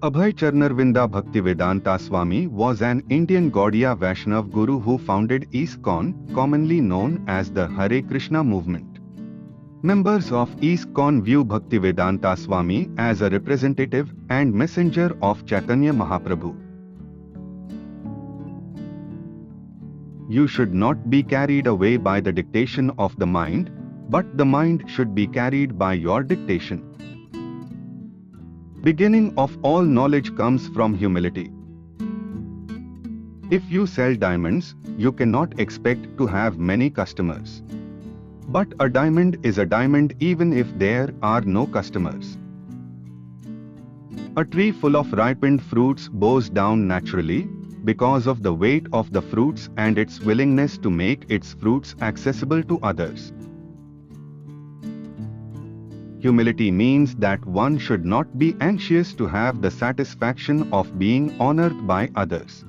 Abhay Charanaravinda Bhaktivedanta Swami was an Indian Gaudiya Vaishnava guru who founded ISKCON, commonly known as the Hare Krishna movement. Members of ISKCON view Bhaktivedanta Swami as a representative and messenger of Chaitanya Mahaprabhu. You should not be carried away by the dictation of the mind, but the mind should be carried by your dictation. Beginning of all knowledge comes from humility. If you sell diamonds, you cannot expect to have many customers. But a diamond is a diamond even if there are no customers. A tree full of ripened fruits bows down naturally because of the weight of the fruits and its willingness to make its fruits accessible to others. Humility means that one should not be anxious to have the satisfaction of being honored by others.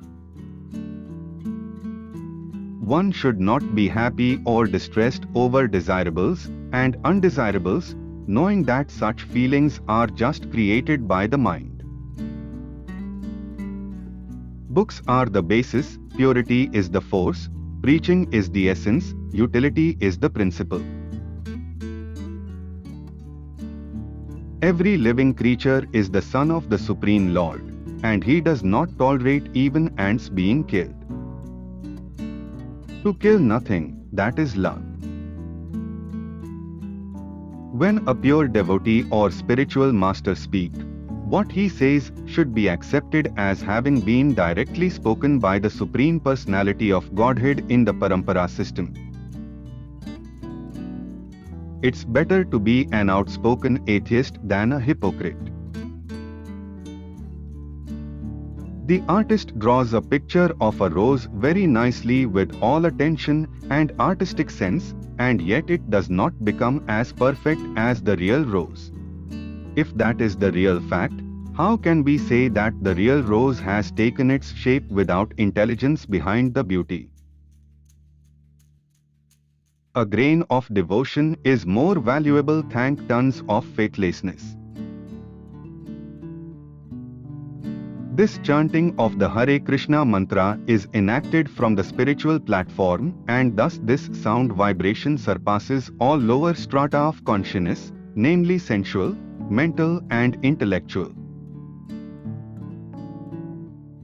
One should not be happy or distressed over desirables and undesirables, knowing that such feelings are just created by the mind. Books are the basis, purity is the force, preaching is the essence, utility is the principle. Every living creature is the son of the Supreme Lord, and he does not tolerate even ants being killed. To kill nothing, that is love. When a pure devotee or spiritual master speaks, what he says should be accepted as having been directly spoken by the Supreme Personality of Godhead in the Parampara system. It's better to be an outspoken atheist than a hypocrite. The artist draws a picture of a rose very nicely with all attention and artistic sense, and yet it does not become as perfect as the real rose. If that is the real fact, how can we say that the real rose has taken its shape without intelligence behind the beauty? A grain of devotion is more valuable than tons of faithlessness. This chanting of the Hare Krishna mantra is enacted from the spiritual platform, and thus this sound vibration surpasses all lower strata of consciousness, namely sensual, mental and intellectual.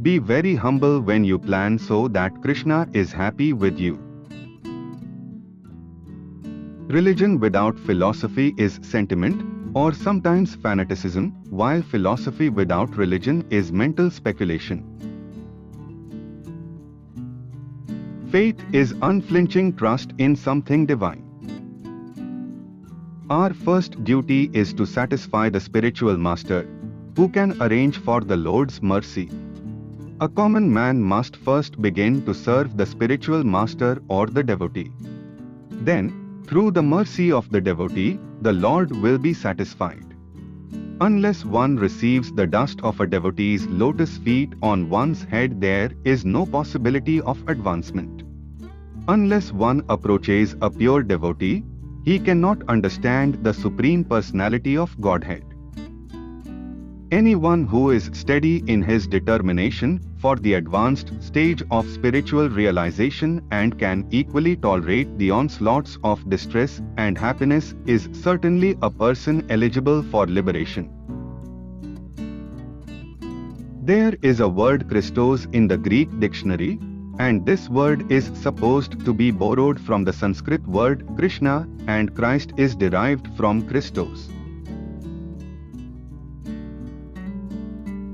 Be very humble when you plan so that Krishna is happy with you. Religion without philosophy is sentiment, or sometimes fanaticism, while philosophy without religion is mental speculation. Faith is unflinching trust in something divine. Our first duty is to satisfy the spiritual master, who can arrange for the Lord's mercy. A common man must first begin to serve the spiritual master or the devotee. Then, through the mercy of the devotee, the Lord will be satisfied. Unless one receives the dust of a devotee's lotus feet on one's head, there is no possibility of advancement. Unless one approaches a pure devotee, he cannot understand the Supreme Personality of Godhead. Anyone who is steady in his determination for the advanced stage of spiritual realization and can equally tolerate the onslaughts of distress and happiness is certainly a person eligible for liberation. There is a word Christos in the Greek dictionary, and this word is supposed to be borrowed from the Sanskrit word Krishna, and Christ is derived from Christos.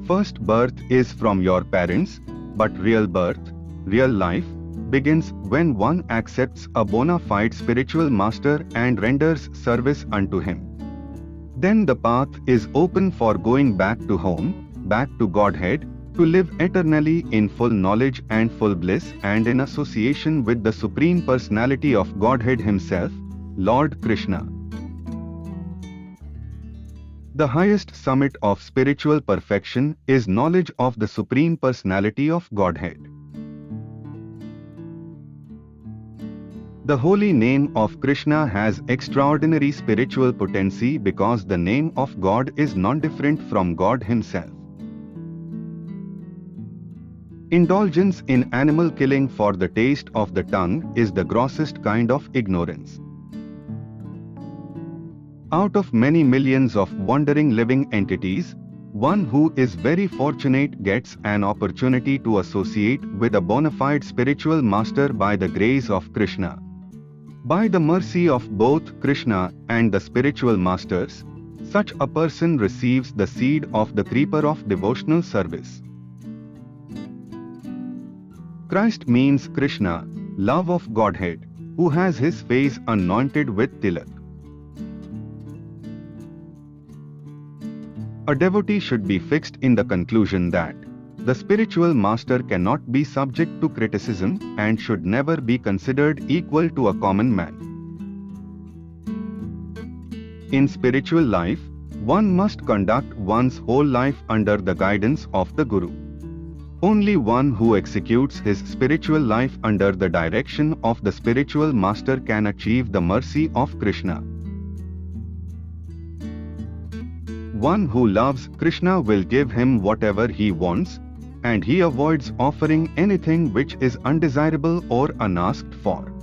First birth is from your parents, but real birth, real life, begins when one accepts a bona fide spiritual master and renders service unto him. Then the path is open for going back to home, back to Godhead, to live eternally in full knowledge and full bliss and in association with the Supreme Personality of Godhead Himself, Lord Krishna. The highest summit of spiritual perfection is knowledge of the Supreme Personality of Godhead. The holy name of Krishna has extraordinary spiritual potency because the name of God is non-different from God Himself. Indulgence in animal killing for the taste of the tongue is the grossest kind of ignorance. Out of many millions of wandering living entities, one who is very fortunate gets an opportunity to associate with a bona fide spiritual master by the grace of Krishna. By the mercy of both Krishna and the spiritual masters, such a person receives the seed of the creeper of devotional service. Christ means Krishna, love of Godhead, who has his face anointed with tilak. A devotee should be fixed in the conclusion that the spiritual master cannot be subject to criticism and should never be considered equal to a common man. In spiritual life, one must conduct one's whole life under the guidance of the Guru. Only one who executes his spiritual life under the direction of the spiritual master can achieve the mercy of Krishna. One who loves Krishna will give him whatever he wants, and he avoids offering anything which is undesirable or unasked for.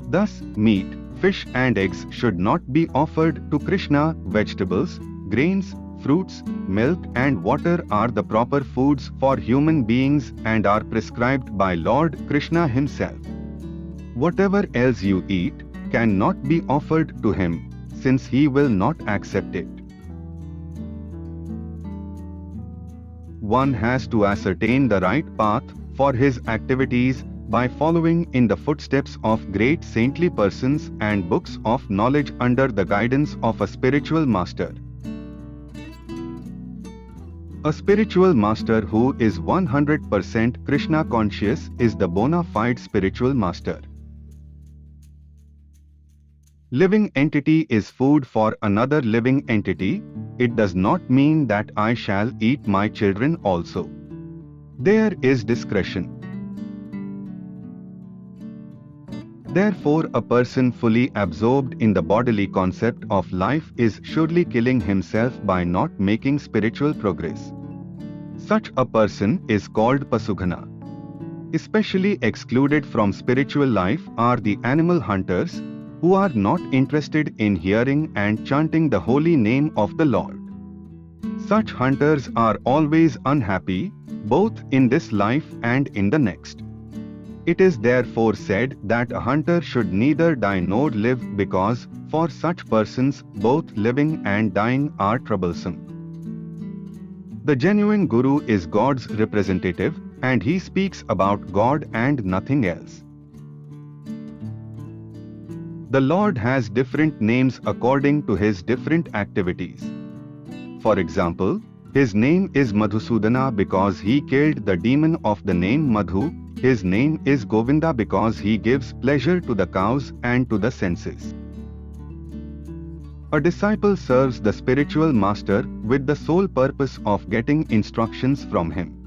Thus, meat, fish and eggs should not be offered to Krishna. Vegetables, grains, fruits, milk and water are the proper foods for human beings and are prescribed by Lord Krishna himself. Whatever else you eat cannot be offered to him, since he will not accept it. One has to ascertain the right path for his activities by following in the footsteps of great saintly persons and books of knowledge under the guidance of a spiritual master. A spiritual master who is 100% Krishna conscious is the bona fide spiritual master. Living entity is food for another living entity. It does not mean that I shall eat my children also. There is discretion. Therefore, a person fully absorbed in the bodily concept of life is surely killing himself by not making spiritual progress. Such a person is called Pasugana. Especially excluded from spiritual life are the animal hunters, who are not interested in hearing and chanting the holy name of the Lord. Such hunters are always unhappy, both in this life and in the next. It is therefore said that a hunter should neither die nor live, because for such persons both living and dying are troublesome. The genuine Guru is God's representative, and he speaks about God and nothing else. The Lord has different names according to his different activities. For example, his name is Madhusudana because he killed the demon of the name Madhu. His name is Govinda because he gives pleasure to the cows and to the senses. A disciple serves the spiritual master with the sole purpose of getting instructions from him.